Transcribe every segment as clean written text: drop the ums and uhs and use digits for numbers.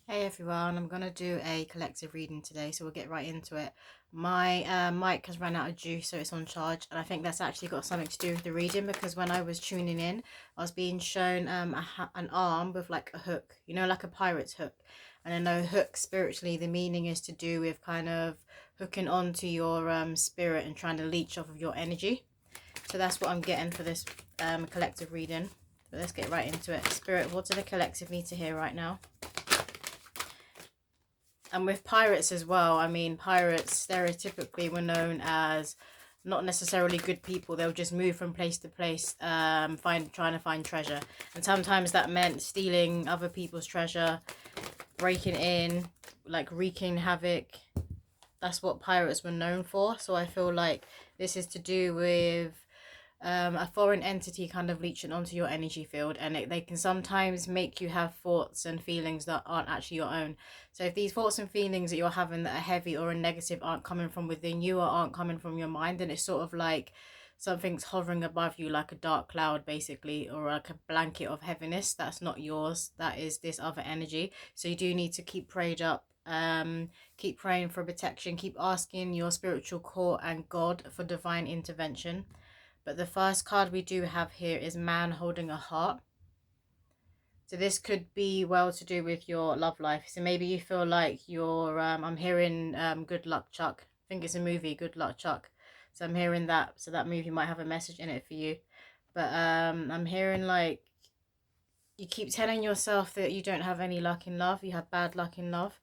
Hey everyone, I'm going to do a collective reading today, so we'll get right into it. My mic has run out of juice, so it's on charge, and I think that's actually got something to do with the reading because when I was tuning in, I was being shown an arm with like a hook, you know, like a pirate's hook. And I know hook spiritually, the meaning is to do with kind of hooking onto your spirit and trying to leech off of your energy. So that's what I'm getting for this collective reading. But let's get right into it. Spirit, what do the collective need to hear right now? And with pirates as well, I mean, pirates stereotypically were known as not necessarily good people. They'll just move from place to place, trying to find treasure. And sometimes that meant stealing other people's treasure, breaking in, like wreaking havoc. That's what pirates were known for. So I feel like this is to do with a foreign entity kind of leeching onto your energy field, and they can sometimes make you have thoughts and feelings that aren't actually your own. So if these thoughts and feelings that you're having that are heavy or a negative aren't coming from within you or aren't coming from your mind, then it's sort of like something's hovering above you like a dark cloud basically, or like a blanket of heaviness that's not yours, that is this other energy. So you do need to keep prayed up, keep praying for protection, keep asking your spiritual core and God for divine intervention. But the first card we do have here is Man Holding a Heart. So this could be well to do with your love life. So maybe you feel like you're, I'm hearing Good Luck Chuck. I think it's a movie, Good Luck Chuck. So I'm hearing that. So that movie might have a message in it for you. But I'm hearing like you keep telling yourself that you don't have any luck in love. You have bad luck in love.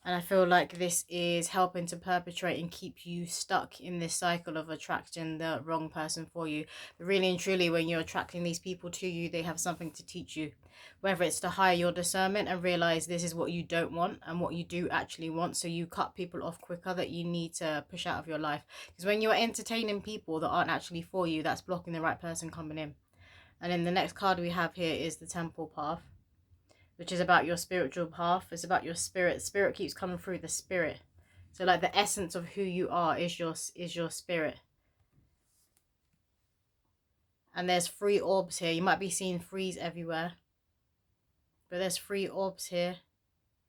And I feel like this is helping to perpetrate and keep you stuck in this cycle of attracting the wrong person for you. But really and truly, when you're attracting these people to you, they have something to teach you. Whether it's to hire your discernment and realize this is what you don't want and what you do actually want. So you cut people off quicker that you need to push out of your life. Because when you're entertaining people that aren't actually for you, that's blocking the right person coming in. And then the next card we have here is the Temple Path, which is about your spiritual path. It's about your spirit. Spirit keeps coming through the spirit. So like the essence of who you are is your spirit. And there's three orbs here. You might be seeing threes everywhere, but there's three orbs here.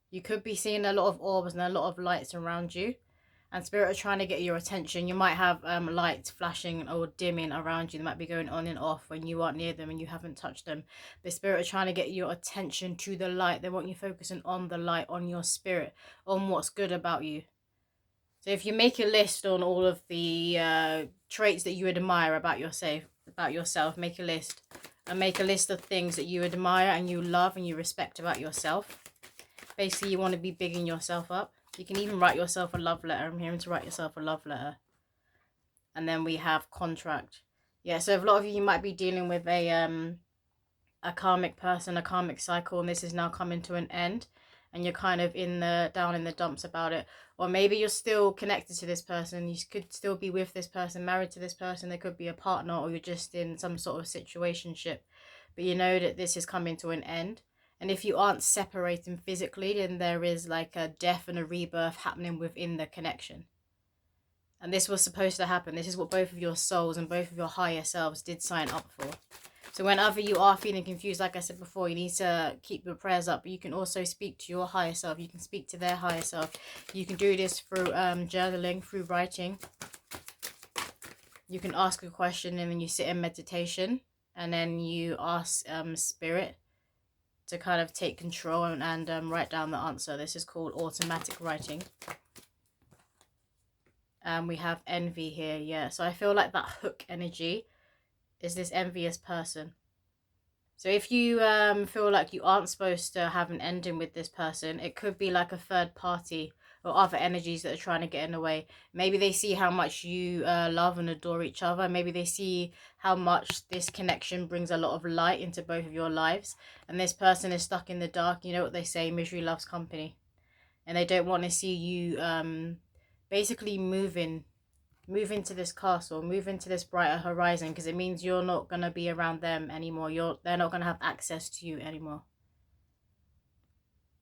You could be seeing a lot of orbs and a lot of lights around you. And spirit are trying to get your attention. You might have lights flashing or dimming around you. They might be going on and off when you aren't near them and you haven't touched them. The spirit are trying to get your attention to the light. They want you focusing on the light, on your spirit, on what's good about you. So if you make a list on all of the traits that you admire about yourself, make a list. And make a list of things that you admire and you love and you respect about yourself. Basically, you want to be bigging yourself up. You can even write yourself a love letter. I'm hearing to write yourself a love letter. And then we have contract. Yeah, so a lot of you might be dealing with a karmic person, a karmic cycle, and this is now coming to an end. And you're kind of down in the dumps about it. Or maybe you're still connected to this person. You could still be with this person, married to this person. There could be a partner, or you're just in some sort of situationship. But you know that this is coming to an end. And if you aren't separating physically, then there is like a death and a rebirth happening within the connection. And this was supposed to happen. This is what both of your souls and both of your higher selves did sign up for. So whenever you are feeling confused, like I said before, you need to keep your prayers up. But you can also speak to your higher self. You can speak to their higher self. You can do this through journaling, through writing. You can ask a question and then you sit in meditation. And then you ask spirit to kind of take control and write down the answer. This is called automatic writing. And we have envy here, yeah. So I feel like that hook energy is this envious person. So if you feel like you aren't supposed to have an ending with this person, it could be like a third party or other energies that are trying to get in the way. Maybe they see how much you love and adore each other. Maybe they see how much this connection brings a lot of light into both of your lives. And this person is stuck in the dark. You know what they say, misery loves company. And they don't want to see you basically move into this castle, move into this brighter horizon, because it means you're not going to be around them anymore. They're not going to have access to you anymore.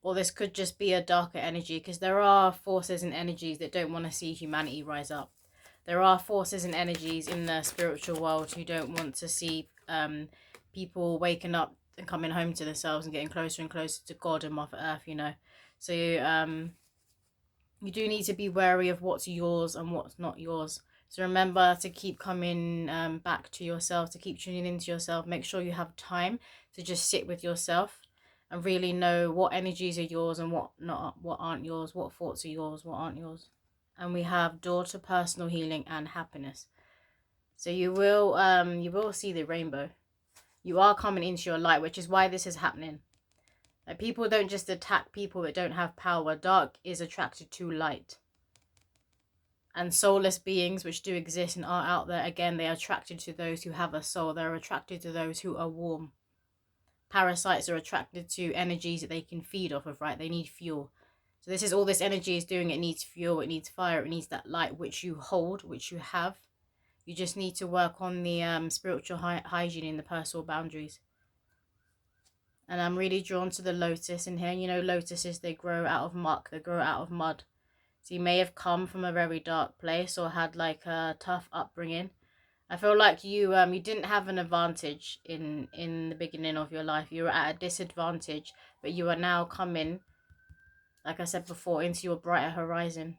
Or this could just be a darker energy, because there are forces and energies that don't want to see humanity rise up. There are forces and energies in the spiritual world who don't want to see people waking up and coming home to themselves and getting closer and closer to God and Mother Earth, you know. So you do need to be wary of what's yours and what's not yours. So remember to keep coming back to yourself, to keep tuning into yourself. Make sure you have time to just sit with yourself and really know what energies are yours and what aren't yours, what thoughts are yours, what aren't yours. And we have door to personal healing and happiness. So you will see the rainbow. You are coming into your light, which is why this is happening. Like, people don't just attack people that don't have power. Dark is attracted to light. And soulless beings, which do exist and are out there, again, they are attracted to those who have a soul. They're attracted to those who are warm. Parasites are attracted to energies that they can feed off of, right? They need fuel. So this is all this energy is doing. It needs fuel, it needs fire, it needs that light, which you hold, which you have. You just need to work on the spiritual hygiene and the personal boundaries. And I'm really drawn to the lotus in here. You know, lotuses, they grow out of muck, they grow out of mud. So you may have come from a very dark place or had like a tough upbringing. I feel like you didn't have an advantage in the beginning of your life. You were at a disadvantage, but you are now coming, like I said before, into your brighter horizon.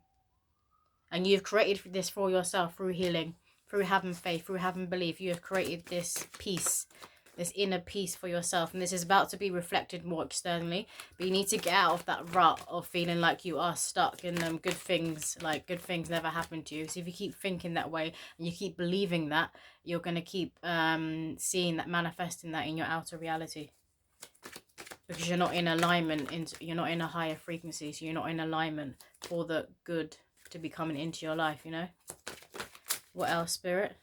And you've created this for yourself through healing, through having faith, through having belief. You have created this peace, this inner peace for yourself. And this is about to be reflected more externally. But you need to get out of that rut of feeling like you are stuck in good things, like good things never happen to you. So if you keep thinking that way and you keep believing that, you're going to keep seeing that, manifesting that in your outer reality. Because you're not in alignment, you're not in a higher frequency. So you're not in alignment for the good to be coming into your life, you know. What else, Spirit?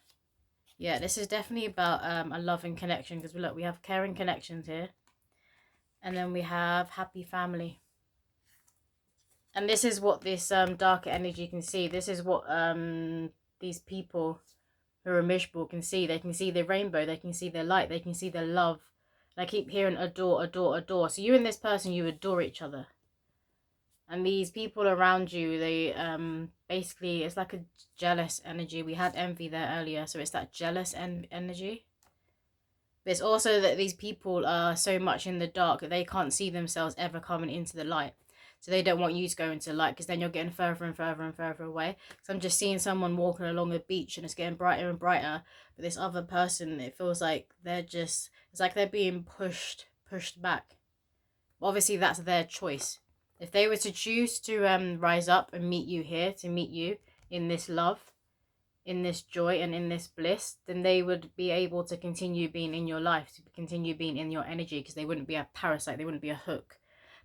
Yeah, this is definitely about a loving connection, because look, we have caring connections here, and then we have happy family. And this is what this darker energy can see. This is what these people who are miserable can see. They can see the rainbow, they can see their light, they can see their love. And I keep hearing adore, adore, adore. So you and this person, you adore each other. And these people around you, they basically, it's like a jealous energy. We had envy there earlier, so it's that jealous energy. But it's also that these people are so much in the dark that they can't see themselves ever coming into the light. So they don't want you to go into the light, because then you're getting further and further and further away. So I'm just seeing someone walking along the beach and it's getting brighter and brighter. But this other person, it feels like they're just, it's like they're being pushed back. But obviously that's their choice. If they were to choose to rise up and meet you here, to meet you in this love, in this joy and in this bliss, then they would be able to continue being in your life, to continue being in your energy, because they wouldn't be a parasite, they wouldn't be a hook.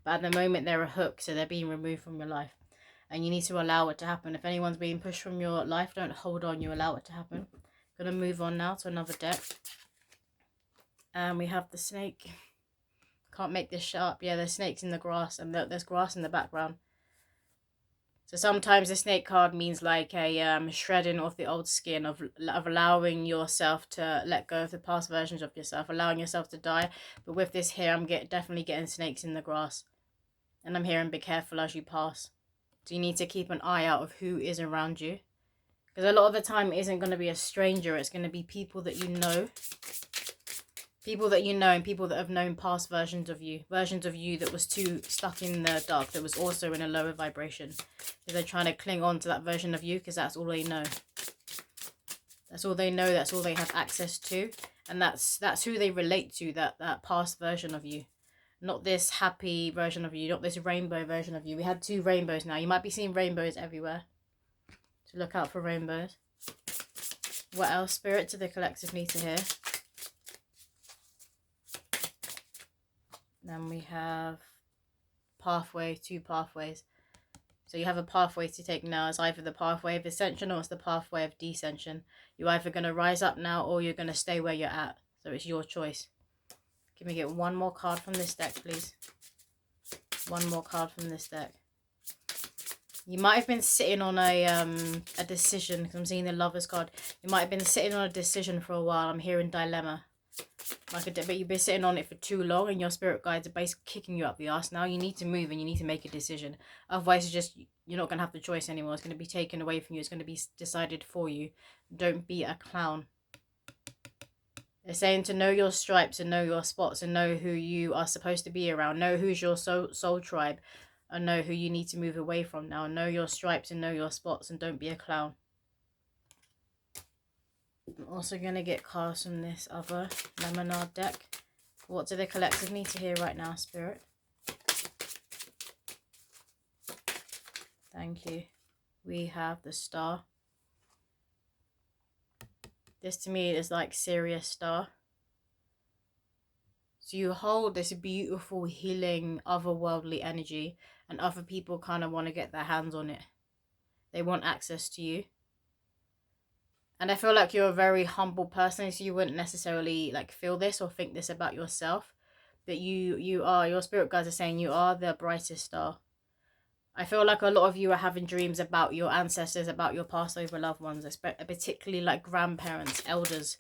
But at the moment they're a hook, so they're being removed from your life. And you need to allow it to happen. If anyone's being pushed from your life, don't hold on, you allow it to happen. Gonna move on now to another deck. And we have the snake. Can't make this shut up. Yeah, there's snakes in the grass, and there's grass in the background. So sometimes the snake card means like a shredding of the old skin, of allowing yourself to let go of the past versions of yourself, allowing yourself to die. But with this here, I'm definitely getting snakes in the grass. And I'm hearing be careful as you pass. So you need to keep an eye out of who is around you. Because a lot of the time it isn't going to be a stranger. It's going to be people that you know. People that you know, and people that have known past versions of you that was too stuck in the dark, that was also in a lower vibration. So they're trying to cling on to that version of you because that's all they know. That's all they know, that's all they have access to. And that's who they relate to, that past version of you. Not this happy version of you, not this rainbow version of you. We had 2 rainbows now. You might be seeing rainbows everywhere. So look out for rainbows. What else, Spirit, do the collective need to hear? Then we have pathway, 2 pathways. So you have a pathway to take now. It's either the pathway of ascension or it's the pathway of descension. You're either going to rise up now or you're going to stay where you're at. So it's your choice. Can we get one more card from this deck, please? One more card from this deck. You might have been sitting on a decision, because I'm seeing the Lover's card. You might have been sitting on a decision for a while. I'm hearing dilemma. But you've been sitting on it for too long, and your spirit guides are basically kicking you up the arse. Now you need to move and you need to make a decision. Otherwise, you're not going to have the choice anymore. It's going to be taken away from you. It's going to be decided for you. Don't be a clown. They're saying to know your stripes and know your spots and know who you are supposed to be around. Know who's your soul tribe and know who you need to move away from now. Know your stripes and know your spots and don't be a clown. I'm also going to get cards from this other Lemonade deck. What do the collective need to hear right now, Spirit? Thank you. We have the Star. This to me is like Sirius Star. So you hold this beautiful, healing, otherworldly energy, and other people kind of want to get their hands on it. They want access to you. And I feel like you're a very humble person, so you wouldn't necessarily like feel this or think this about yourself. But you are, your spirit guides are saying you are the brightest star. I feel like a lot of you are having dreams about your ancestors, about your passed over loved ones, particularly like grandparents, elders.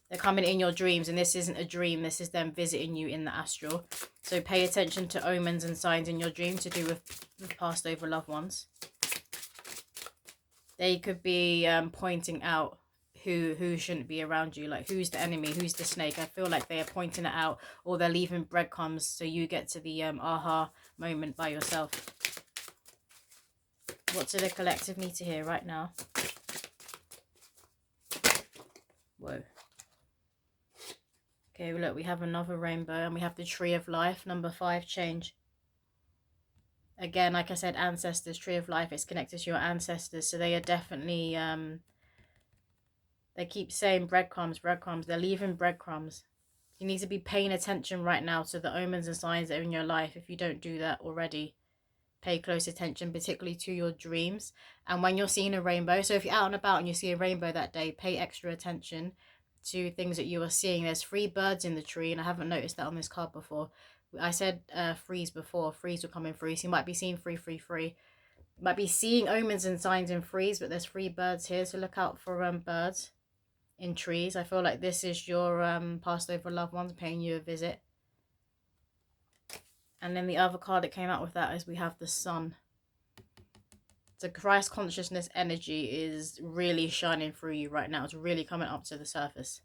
They're coming in your dreams, and this isn't a dream. This is them visiting you in the astral. So pay attention to omens and signs in your dream to do with passed over loved ones. They could be pointing out who shouldn't be around you, like who's the enemy, who's the snake. I feel like they are pointing it out, or they're leaving breadcrumbs so you get to the aha moment by yourself. What do the collective need to hear right now? Whoa. Okay, well, look, we have another rainbow, and we have the Tree of Life, number 5, change. Again, like I said, ancestors, Tree of Life, it's connected to your ancestors, so they are definitely, they keep saying breadcrumbs, breadcrumbs, they're leaving breadcrumbs. You need to be paying attention right now to the omens and signs that are in your life. If you don't do that already, pay close attention, particularly to your dreams. And when you're seeing a rainbow, so if you're out and about and you see a rainbow that day, pay extra attention to things that you are seeing. There's 3 birds in the tree, and I haven't noticed that on this card before. I said freeze before. Freeze will come in free, so you might be seeing free. You might be seeing omens and signs in freeze, but there's 3 birds here, so look out for birds in trees. I feel like this is your passed over loved ones paying you a visit. And then the other card that came out with that is we have the Sun. The Christ consciousness energy is really shining through you right now. It's really coming up to the surface.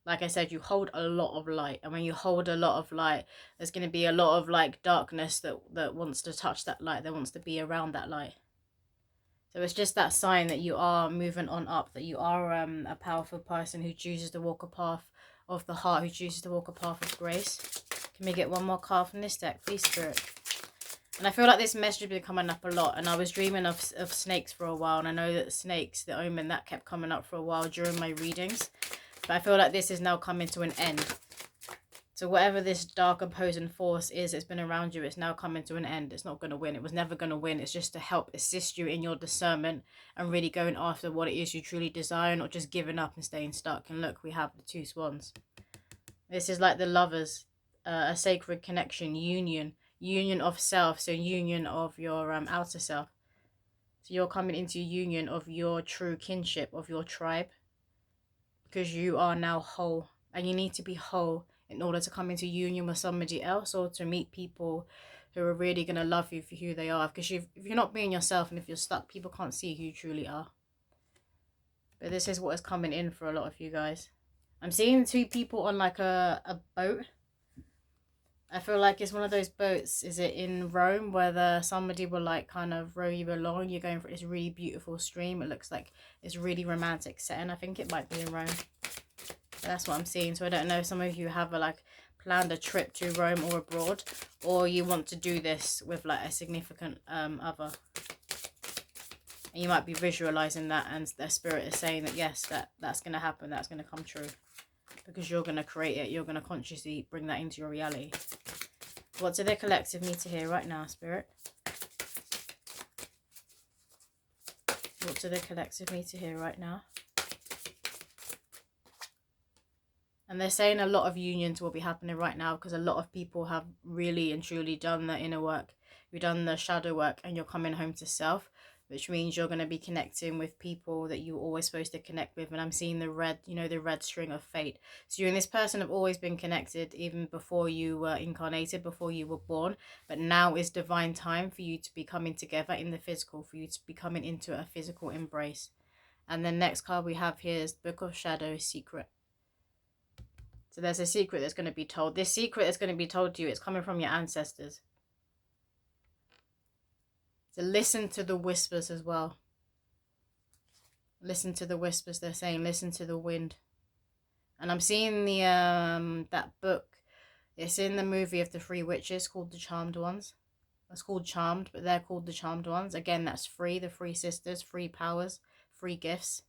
Like I said, you hold a lot of light. And when you hold a lot of light, there's going to be a lot of like darkness that wants to touch that light, that wants to be around that light. So it's just that sign that you are moving on up, that you are a powerful person who chooses to walk a path of the heart, who chooses to walk a path of grace. Can we get one more card from this deck, please, Spirit? And I feel like this message has been coming up a lot, and I was dreaming of snakes for a while, and I know that snakes, the omen, that kept coming up for a while during my readings. But I feel like this is now coming to an end. So whatever this dark opposing force is that's been around you, it's now coming to an end. It's not going to win. It was never going to win. It's just to help assist you in your discernment and really going after what it is you truly desire, not just giving up and staying stuck. And look, we have the 2 swans. This is like the lovers, a sacred connection, union of self, so union of your outer self. So you're coming into union of your true kinship, of your tribe, because you are now whole, and you need to be whole in order to come into union with somebody else, or to meet people who are really going to love you for who they are. Because if you're not being yourself, and if you're stuck, people can't see who you truly are. But this is what is coming in for a lot of you guys. I'm seeing 2 people on like a boat. I feel like it's one of those boats, is it in Rome, where somebody will like kind of row you along. You're going for this really beautiful stream. It looks like it's really romantic setting. I think it might be in Rome. That's what I'm seeing. So I don't know if some of you have planned a trip to Rome or abroad, or you want to do this with like a significant other. And you might be visualizing that, and their spirit is saying that yes, that's going to happen. That's going to come true. Because you're going to create it. You're going to consciously bring that into your reality. What do the collective need to hear right now, Spirit? What do the collective need to hear right now? And they're saying a lot of unions will be happening right now, because a lot of people have really and truly done the inner work. You've done the shadow work, and you're coming home to self, which means you're going to be connecting with people that you were always supposed to connect with. And I'm seeing the red, the red string of fate. So you and this person have always been connected, even before you were incarnated, before you were born. But now is divine time for you to be coming together in the physical, for you to be coming into a physical embrace. And the next card we have here is Book of Shadows, Secret. So there's a secret that's going to be told. This secret that's going to be told to you, it's coming from your ancestors. So listen to the whispers as well. Listen to the whispers they're saying. Listen to the wind. And I'm seeing the that book. It's in the movie of the three witches called The Charmed Ones. It's called Charmed, but they're called The Charmed Ones. Again, that's free. The three sisters, free powers, free gifts.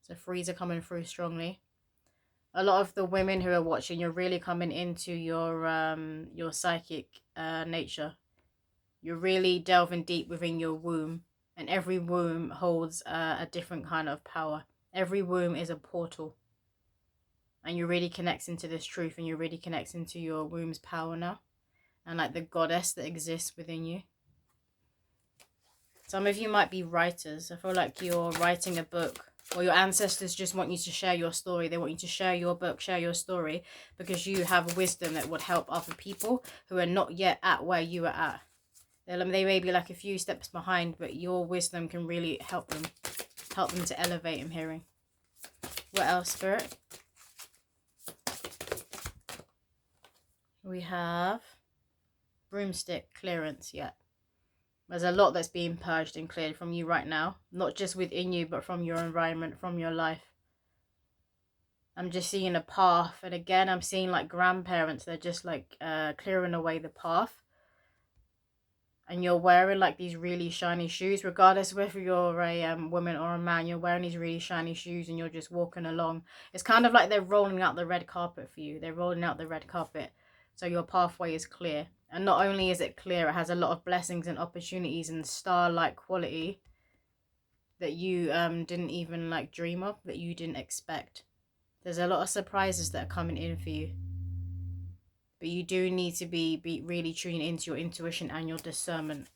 So threes are coming through strongly. A lot of the women who are watching, you're really coming into your psychic nature. You're really delving deep within your womb. And every womb holds a different kind of power. Every womb is a portal. And you really connect into this truth, and you really connect into your womb's power now. And like the goddess that exists within you. Some of you might be writers. I feel like you're writing a book, or your ancestors just want you to share your story. They want you to share your book, share your story, because you have wisdom that would help other people who are not yet at where you are at. They may be like a few steps behind, but your wisdom can really help them to elevate. I'm hearing. What else, Spirit? We have broomstick clearance. Yeah. There's a lot that's being purged and cleared from you right now. Not just within you, but from your environment, from your life. I'm just seeing a path. And again, I'm seeing like grandparents. They're just like clearing away the path. And you're wearing like these really shiny shoes. Regardless whether you're a woman or a man, you're wearing these really shiny shoes and you're just walking along. It's kind of like they're rolling out the red carpet for you. They're rolling out the red carpet. So your pathway is clear. And not only is it clear, it has a lot of blessings and opportunities and star-like quality that you didn't even like dream of, that you didn't expect. There's a lot of surprises that are coming in for you. But you do need to be really tuning into your intuition and your discernment.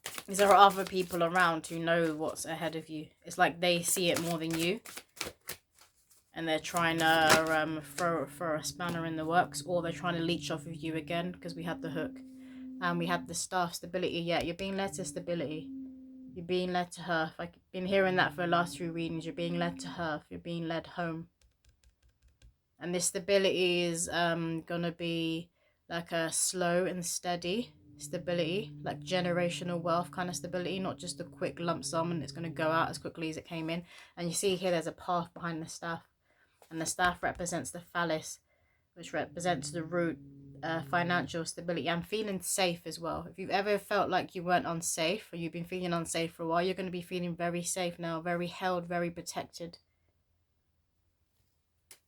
Because there are other people around who know what's ahead of you. It's like they see it more than you. And they're trying to throw a spanner in the works. Or they're trying to leech off of you again. Because we had the hook. And we had the staff, stability. Yeah, you're being led to stability. You're being led to Hearth. I've been hearing that for the last 3 readings. You're being led to Hearth. You're being led home. And this stability is going to be like a slow and steady stability. Like generational wealth kind of stability. Not just a quick lump sum and it's going to go out as quickly as it came in. And you see here there's a path behind the staff. And the staff represents the phallus, which represents the root, financial stability. I'm feeling safe as well. If you've ever felt like you weren't unsafe or you've been feeling unsafe for a while, you're going to be feeling very safe now. Very held, very protected.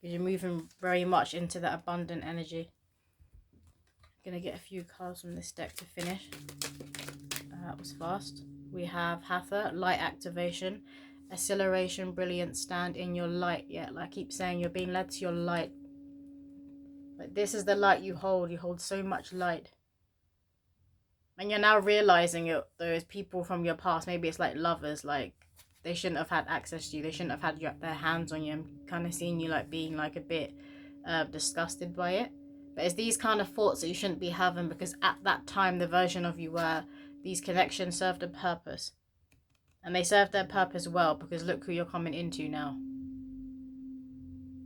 You're moving very much into that abundant energy. I'm going to get a few cards from this deck to finish. That was fast. We have Hatha, light activation, acceleration, brilliance, stand in your light. Yeah, like I keep saying, you're being led to your light. Like this is the light you hold. You hold so much light. And you're now realizing it, those people from your past, maybe it's like lovers, like they shouldn't have had access to you. They shouldn't have had their hands on you. I'm kind of seeing you like being like a bit disgusted by it. But it's these kind of thoughts that you shouldn't be having, because at that time, the version of you where these connections served a purpose. And they served their purpose well, because look who you're coming into now.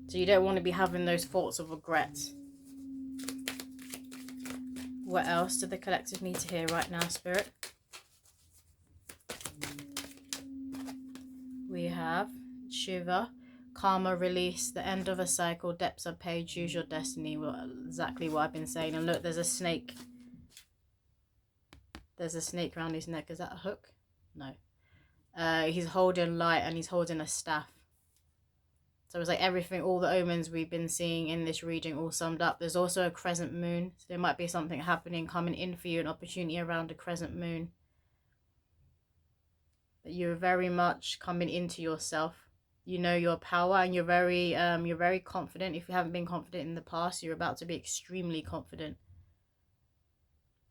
So you don't want to be having those thoughts of regrets. What else do the collective need to hear right now, Spirit? We have Shiva, karma release, the end of a cycle, depths are paid, choose your destiny. Well, exactly what I've been saying. And look, there's a snake. There's a snake around his neck. Is that a hook? No. He's holding light and he's holding a staff. So it's like everything, all the omens we've been seeing in this reading all summed up. There's also a crescent moon. So there might be something happening, coming in for you, an opportunity around a crescent moon. But you're very much coming into yourself. You know your power, and you're very confident. If you haven't been confident in the past, you're about to be extremely confident.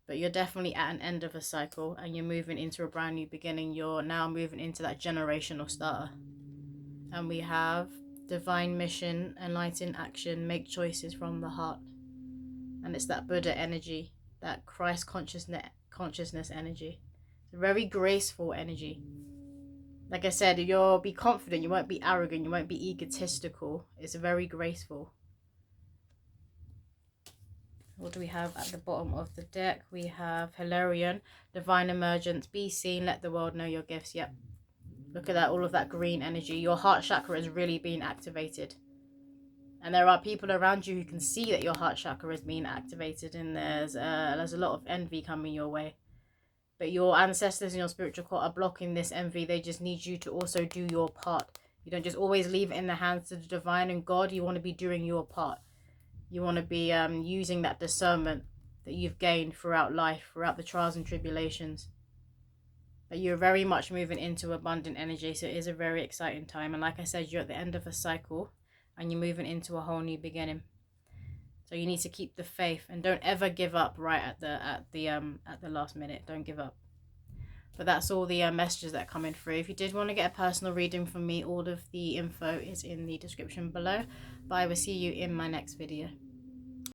But you're definitely at an end of a cycle, and you're moving into a brand new beginning. You're now moving into that generational starter. And we have divine mission, enlighten action, make choices from the heart. And it's that Buddha energy, that Christ consciousness energy. It's a very graceful energy. Like I said, you'll be confident, you won't be arrogant, you won't be egotistical. It's very graceful. What do we have at the bottom of the deck? We have Hilarion, Divine Emergence, Be Seen, Let the World Know Your Gifts. Yep. Look at that, all of that green energy. Your heart chakra is really being activated. And there are people around you who can see that your heart chakra is being activated, and there's a lot of envy coming your way. But your ancestors and your spiritual core are blocking this envy. They just need you to also do your part. You don't just always leave it in the hands of the divine and God. You want to be doing your part. You want to be using that discernment that you've gained throughout life, throughout the trials and tribulations. But you're very much moving into abundant energy, so it is a very exciting time. And like I said, you're at the end of a cycle, and you're moving into a whole new beginning. So you need to keep the faith, and don't ever give up right at the last minute. Don't give up. But that's all the messages that are coming through. If you did want to get a personal reading from me, all of the info is in the description below. But I will see you in my next video.